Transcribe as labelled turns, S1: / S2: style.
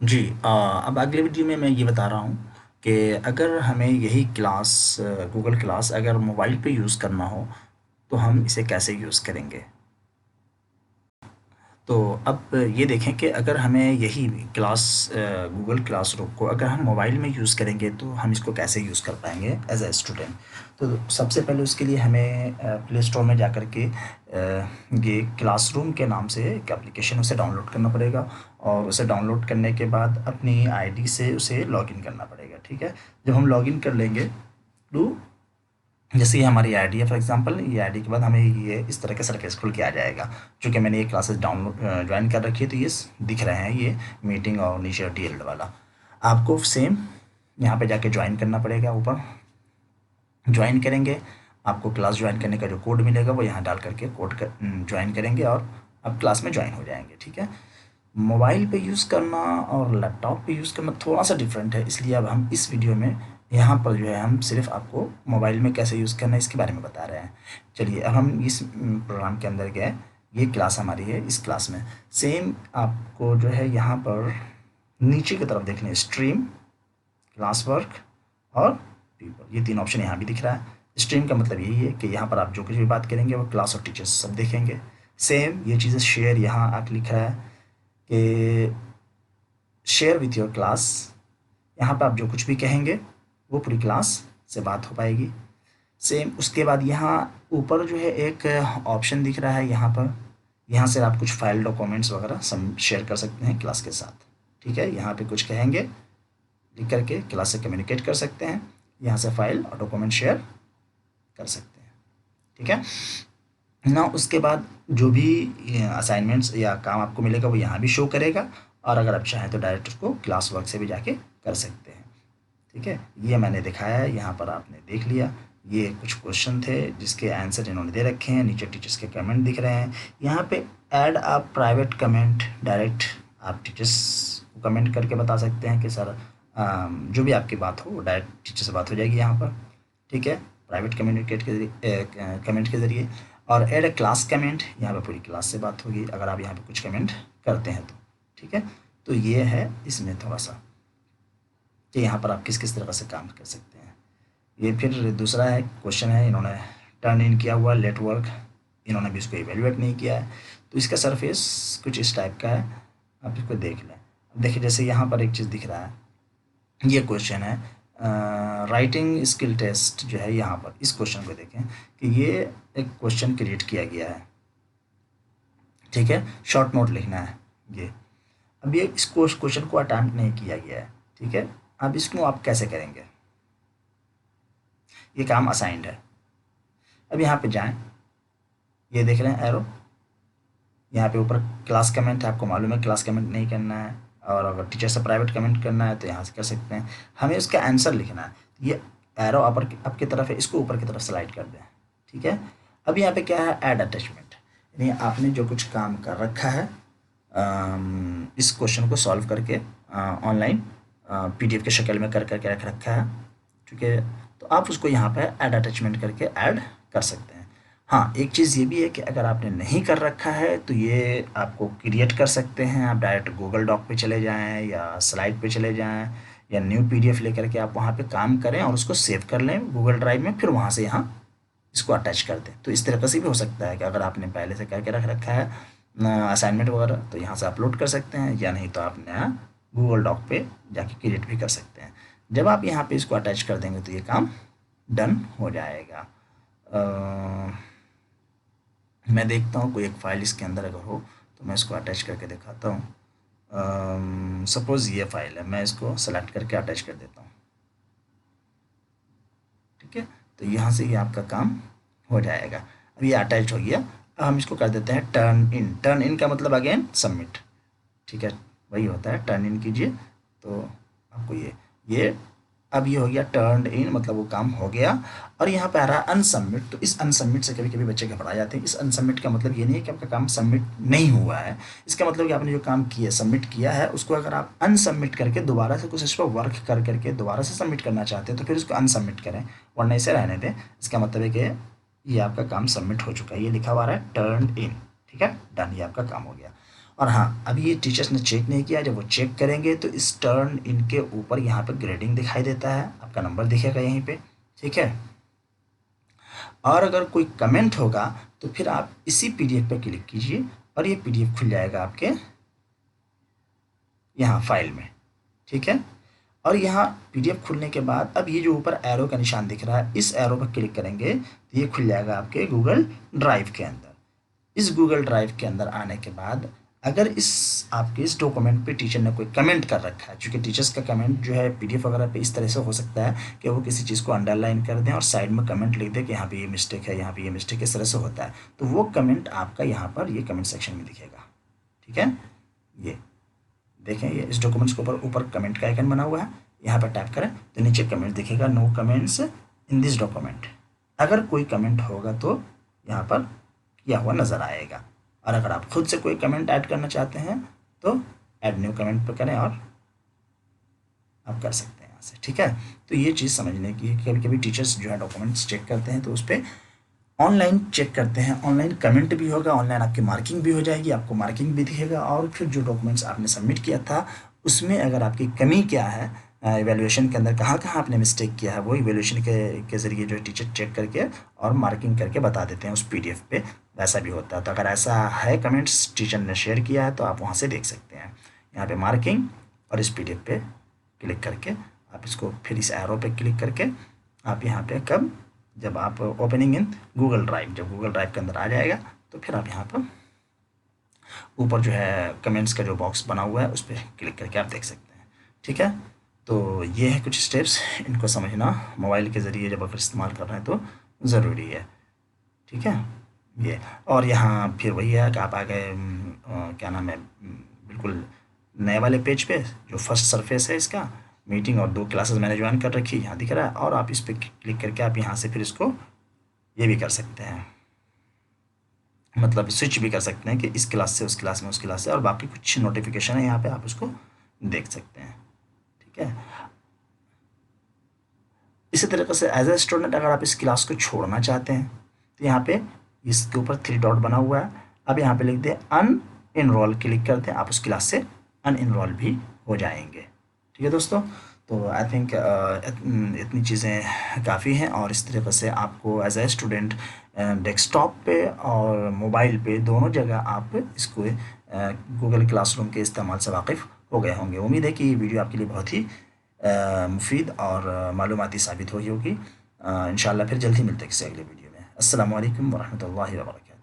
S1: जी। अब अगले वीडियो में मैं ये बता रहा हूँ कि अगर हमें यही क्लास गूगल क्लास अगर मोबाइल पे यूज़ करना हो तो हम इसे कैसे यूज़ करेंगे। तो अब ये देखें कि अगर हमें यही क्लास गूगल क्लासरूम को अगर हम मोबाइल में यूज़ करेंगे तो हम इसको कैसे यूज़ कर पाएंगे एज ए स्टूडेंट। तो सबसे पहले उसके लिए हमें प्ले स्टोर में जा कर के ये क्लासरूम के नाम से एक एप्लीकेशन उसे डाउनलोड करना पड़ेगा और उसे डाउनलोड करने के बाद अपनी आईडी से उसे लॉगिन करना पड़ेगा। ठीक है, जब हम लॉगिन कर लेंगे तो जैसे ये हमारी आईडी है फॉर एग्जांपल, ये आईडी के बाद हमें ये इस तरह का सरफेस खुल के आ जाएगा। चूँकि मैंने ये क्लासेस डाउनलोड ज्वाइन कर रखी है तो ये दिख रहे हैं ये मीटिंग और नीचे डीएल वाला। आपको सेम यहाँ पे जाके ज्वाइन करना पड़ेगा। ऊपर ज्वाइन करेंगे, आपको क्लास ज्वाइन करने का जो कोड मिलेगा वो यहाँ डाल करके कोड ज्वाइन करेंगे और अब क्लास में ज्वाइन हो जाएंगे। ठीक है, मोबाइल पे यूज़ करना और लैपटॉप पे यूज़ करना थोड़ा सा डिफरेंट है, इसलिए अब हम इस वीडियो में यहाँ पर जो है हम सिर्फ आपको मोबाइल में कैसे यूज़ करना है इसके बारे में बता रहे हैं। चलिए अब हम इस प्रोग्राम के अंदर गए। ये क्लास हमारी है, इस क्लास में सेम आपको जो है यहाँ पर नीचे की तरफ देखना है स्ट्रीम, क्लास वर्क और पीपल, ये तीन ऑप्शन यहाँ भी दिख रहा है। स्ट्रीम का मतलब यही है कि यहाँ पर आप जो कुछ भी बात करेंगे वो क्लास और टीचर्स सब देखेंगे। सेम ये चीज़ें शेयर यहाँ आप लिखा है कि शेयर विथ योर क्लास, यहाँ पर आप जो कुछ भी कहेंगे वो पूरी क्लास से बात हो पाएगी। सेम उसके बाद यहाँ ऊपर जो है एक ऑप्शन दिख रहा है यहाँ पर, यहाँ से आप कुछ फाइल डॉक्यूमेंट्स वगैरह सब शेयर कर सकते हैं क्लास के साथ। ठीक है, यहाँ पे कुछ कहेंगे लिख करके क्लास से कम्युनिकेट कर सकते हैं, यहाँ से फाइल और डॉक्यूमेंट शेयर कर सकते हैं। ठीक है ना, उसके बाद जो भी असाइनमेंट्स या काम आपको मिलेगा वो यहाँ भी शो करेगा और अगर आप चाहें तो डायरेक्ट उसको क्लास वर्क से भी जाके कर सकते हैं। ठीक है, ये मैंने दिखाया है, यहाँ पर आपने देख लिया। ये कुछ क्वेश्चन थे जिसके आंसर इन्होंने दे रखे हैं, नीचे टीचर्स के कमेंट दिख रहे हैं। यहाँ पे ऐड आप प्राइवेट कमेंट, डायरेक्ट आप टीचर्स को कमेंट करके बता सकते हैं कि सर जो भी आपकी बात हो वो डायरेक्ट टीचर से बात हो जाएगी यहाँ पर। ठीक है, प्राइवेट कम्युनिकेट के जरिए कमेंट के ज़रिए। और ऐड ए क्लास कमेंट, यहाँ पे पूरी क्लास से बात होगी अगर आप यहाँ पे कुछ कमेंट करते हैं तो। ठीक है, तो ये है इसमें थोड़ा सा कि यहाँ पर आप किस किस तरह से काम कर सकते हैं। ये फिर दूसरा है क्वेश्चन है, इन्होंने टर्न इन किया हुआ लेट वर्क, इन्होंने भी इसको इवेल्युएट नहीं किया है तो इसका सरफेस कुछ इस टाइप का है, आप इसको देख लें। देखिए जैसे यहाँ पर एक चीज़ दिख रहा है, ये क्वेश्चन है राइटिंग स्किल टेस्ट जो है, यहाँ पर इस क्वेश्चन को देखें कि ये एक क्वेश्चन क्रिएट किया गया है। ठीक है, शॉर्ट नोट लिखना है ये। अब ये इस क्वेश्चन को अटैम्प्ट नहीं किया गया है। ठीक है, अब इसको आप कैसे करेंगे, ये काम असाइंड है। अब यहाँ पे जाएं, ये देख रहे हैं एरो, यहाँ पे ऊपर क्लास कमेंट है, आपको मालूम है क्लास कमेंट नहीं करना है और अगर टीचर से प्राइवेट कमेंट करना है तो यहाँ से कर सकते हैं। हमें उसका आंसर लिखना है, ये एरो अपर आपकी तरफ है, इसको ऊपर की तरफ स्लाइड कर दें। ठीक है, अब यहाँ पे क्या है ऐड अटैचमेंट, यानी आपने जो कुछ काम कर रखा है इस क्वेश्चन को सॉल्व करके ऑनलाइन पीडीएफ के शक्ल में कर करके रख रखा है। ठीक है, तो आप उसको यहाँ पे ऐड अटैचमेंट करके ऐड कर सकते हैं। हाँ, एक चीज़ ये भी है कि अगर आपने नहीं कर रखा है तो ये आपको क्रिएट कर सकते हैं। आप डायरेक्ट गूगल डॉक पे चले जाएं या स्लाइड पे चले जाएं या न्यू पीडीएफ लेकर के आप वहाँ पे काम करें और उसको सेव कर लें गूगल ड्राइव में, फिर वहाँ से यहाँ इसको अटैच कर दें। तो इस तरीके से भी हो सकता है कि अगर आपने पहले से करके रख रखा है असाइनमेंट वगैरह तो यहाँ से अपलोड कर सकते हैं, या नहीं तो आप नया गूगल डॉक पे जाके क्रिएट भी कर सकते हैं। जब आप यहाँ पे इसको अटैच कर देंगे तो ये काम डन हो जाएगा। मैं देखता हूँ कोई एक फ़ाइल इसके अंदर अगर हो तो मैं इसको अटैच करके दिखाता हूँ। सपोज़ ये फाइल है, मैं इसको सेलेक्ट करके अटैच कर देता हूँ। ठीक है, तो यहाँ से ये आपका काम हो जाएगा। अब ये अटैच हो गया, अब हम इसको कर देते हैं टर्न इन। टर्न इन का मतलब अगेन सबमिट। ठीक है, वही होता है, टर्न इन कीजिए तो आपको ये अब ये हो गया टर्न इन, मतलब वो काम हो गया। और यहाँ पे आ रहा है अनसबमिट, तो इस अनसबमिट से कभी कभी बच्चे घबरा जाते हैं। इस अनसबमिट का मतलब ये नहीं है कि आपका काम सबमिट नहीं हुआ है, इसका मतलब कि आपने जो काम किया सबमिट किया है उसको अगर आप अनसबमिट करके दोबारा से कुछ इस पर वर्क कर करके दोबारा से सबमिट करना चाहते हैं तो फिर उसको अनसबमिट करें, वरना इसे रहने दें। इसका मतलब है कि ये आपका काम सबमिट हो चुका है, ये लिखा हुआ है टर्न इन। ठीक है, डन, ये आपका काम हो गया। और हाँ, अभी ये टीचर्स ने चेक नहीं किया, जब वो चेक करेंगे तो इस टर्न इन के ऊपर यहाँ पे ग्रेडिंग दिखाई देता है, आपका नंबर दिखेगा यहीं पे, ठीक है। और अगर कोई कमेंट होगा तो फिर आप इसी पीडीएफ पे क्लिक कीजिए और ये पीडीएफ खुल जाएगा आपके यहाँ फाइल में, ठीक है। और यहाँ पीडीएफ खुलने के बाद अब ये जो ऊपर एरो का निशान दिख रहा है, इस एरो पर क्लिक करेंगे तो ये खुल जाएगा आपके गूगल ड्राइव के अंदर। इस गूगल ड्राइव के अंदर आने के बाद अगर आपके इस डॉक्यूमेंट पे टीचर ने कोई कमेंट कर रखा है, क्योंकि टीचर्स का कमेंट जो है पीडीएफ वगैरह पे इस तरह से हो सकता है कि वो किसी चीज़ को अंडरलाइन कर दें और साइड में कमेंट लिख दें कि यहाँ पे ये मिस्टेक है, यहाँ पे ये मिस्टेक, इस तरह से होता है। तो वो कमेंट आपका यहाँ पर ये कमेंट सेक्शन में दिखेगा, ठीक है। ये देखें, ये इस डॉक्यूमेंट्स के ऊपर कमेंट का आइकन बना हुआ है, यहाँ पर टैप करें तो नीचे कमेंट दिखेगा, no comments in this document. अगर कोई कमेंट होगा तो यहाँ पर किया हुआ नज़र आएगा, और अगर आप खुद से कोई कमेंट ऐड करना चाहते हैं तो ऐड न्यू कमेंट पर करें और आप कर सकते हैं यहाँ से, ठीक है। तो ये चीज़ समझने की है कि कभी कभी टीचर्स जो है डॉक्यूमेंट्स चेक करते हैं तो उस पर ऑनलाइन चेक करते हैं, ऑनलाइन कमेंट भी होगा, ऑनलाइन आपकी मार्किंग भी हो जाएगी, आपको मार्किंग भी दिखेगा, और फिर जो डॉक्यूमेंट्स आपने सबमिट किया था उसमें अगर आपकी कमी क्या है, इवैल्यूएशन के अंदर कहाँ कहाँ आपने मिस्टेक किया है, वो इवैल्यूएशन के ज़रिए जो टीचर चेक करके और मार्किंग करके बता देते हैं उस पीडीएफ पे, वैसा भी होता है। तो अगर ऐसा है कमेंट्स टीचर ने शेयर किया है तो आप वहाँ से देख सकते हैं, यहाँ पे मार्किंग और इस पीडीएफ पे क्लिक करके आप इसको फिर इस एरो पे क्लिक करके आप यहाँ पे जब आप ओपनिंग इन गूगल ड्राइव, जब गूगल ड्राइव के अंदर आ जाएगा तो फिर आप यहाँ पर ऊपर जो है कमेंट्स का जो बॉक्स बना हुआ है उस पर क्लिक करके आप देख सकते हैं, ठीक है। तो ये है कुछ स्टेप्स, इनको समझना मोबाइल के ज़रिए जब आप इस्तेमाल कर रहे हैं तो ज़रूरी है, ठीक है। ये और यहाँ फिर वही है कि आप आ गए क्या नाम है, बिल्कुल नए वाले पेज पे, जो फर्स्ट सरफेस है इसका, मीटिंग और 2 क्लासेस मैंने ज्वाइन कर रखी, यहाँ दिख रहा है। और आप इस पर क्लिक करके आप यहाँ से फिर इसको ये भी कर सकते हैं, मतलब स्विच भी कर सकते हैं कि इस क्लास से उस क्लास में, उस क्लास से, और बाकी कुछ नोटिफिकेशन है यहाँ पे आप उसको देख सकते हैं, ठीक है। इसी तरीके से एज ए स्टूडेंट अगर आप इस क्लास को छोड़ना चाहते हैं तो यहाँ पे इसके ऊपर 3 डॉट बना हुआ है, अब यहाँ पे लिख दें अन इनरोल, क्लिक करते हैं, आप उस क्लास से अन इनरोल भी हो जाएंगे, ठीक है दोस्तों। तो आई थिंक इतनी चीज़ें काफ़ी हैं, और इस तरीके से आपको एज ए स्टूडेंट डेस्कटॉप पे और मोबाइल पे दोनों जगह आप इसको गूगल क्लासरूम के इस्तेमाल से वाकिफ़ हो गए होंगे। उम्मीद है कि ये वीडियो आपके लिए बहुत ही मुफीद और मालूमाती साबित हुई होगी। इंशाल्लाह फिर जल्दी मिलते हैं किसी अगले वीडियो में। अस्सलामु अलैकुम वरहमतुल्लाहि वबरकातुहू।